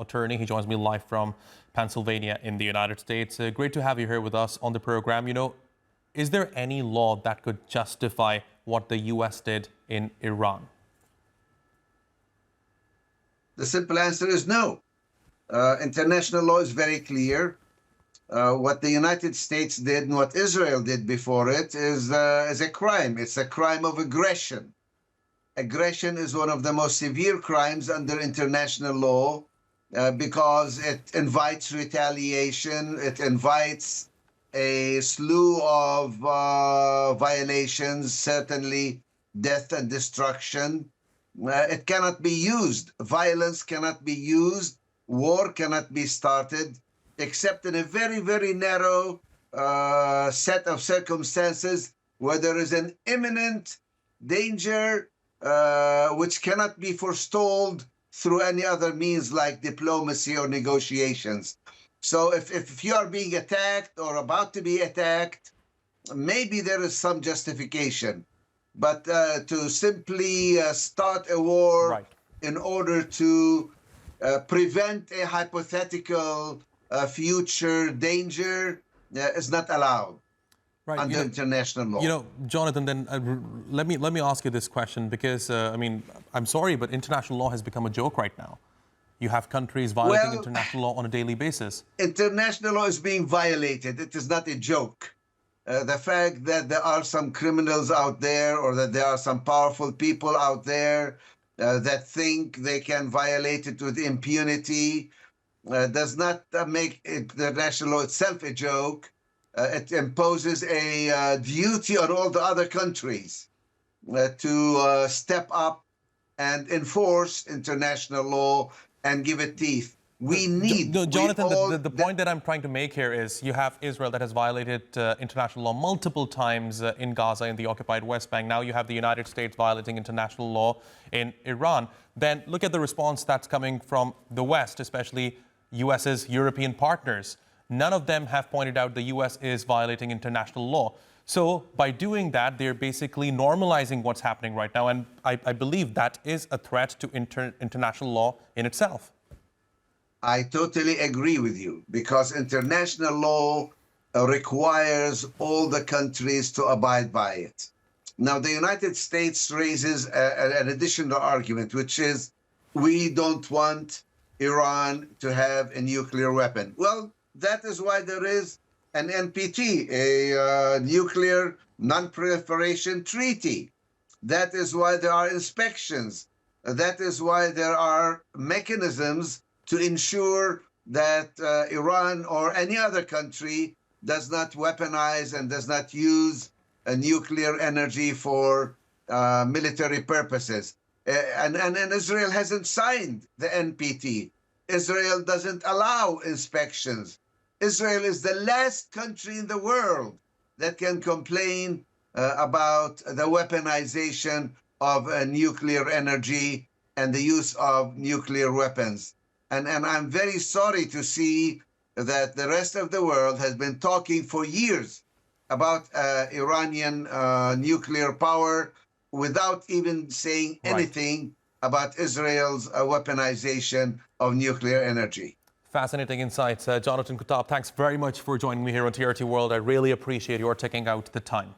attorney. He joins me live from Pennsylvania in the United States. Great to have you here with us on the program. Is there any law that could justify what the U.S. did in Iran? The simple answer is no. International law is very clear. What the United States did and what Israel did before it is a crime. It's a crime of aggression. Aggression is one of the most severe crimes under international law because it invites retaliation. It invites a slew of violations, certainly death and destruction. It cannot be used. Violence cannot be used. War cannot be started except in a very, very narrow set of circumstances where there is an imminent danger which cannot be forestalled through any other means like diplomacy or negotiations. So if you are being attacked or about to be attacked, maybe there is some justification. But to simply start a war in order to prevent a hypothetical future danger is not allowed under international law. Jonathan, then let me ask you this question because, I'm sorry, but international law has become a joke right now. You have countries violating international law on a daily basis. International law is being violated. It is not a joke. The fact that there are some criminals out there or that there are some powerful people out there that think they can violate it with impunity does not make international law itself a joke. It imposes a duty on all the other countries to step up and enforce international law and give it teeth. We need... Jonathan, the point that I'm trying to make here is you have Israel that has violated international law multiple times in Gaza, in the occupied West Bank. Now you have the United States violating international law in Iran. Then look at the response that's coming from the West, especially US's European partners. None of them have pointed out the US is violating international law. So by doing that, they're basically normalizing what's happening right now. And I believe that is a threat to international law in itself. I totally agree with you because international law requires all the countries to abide by it. Now, the United States raises an additional argument, which is we don't want Iran to have a nuclear weapon. Well, that is why there is an NPT, a nuclear non-proliferation treaty. That is why there are inspections. That is why there are mechanisms to ensure that Iran or any other country does not weaponize and does not use nuclear energy for military purposes. And Israel hasn't signed the NPT. Israel doesn't allow inspections. Israel is the last country in the world that can complain about the weaponization of nuclear energy and the use of nuclear weapons. And I'm very sorry to see that the rest of the world has been talking for years about Iranian nuclear power without even saying anything about Israel's weaponization of nuclear energy. Fascinating insights. Jonathan Kuttab, thanks very much for joining me here on TRT World. I really appreciate your taking out the time.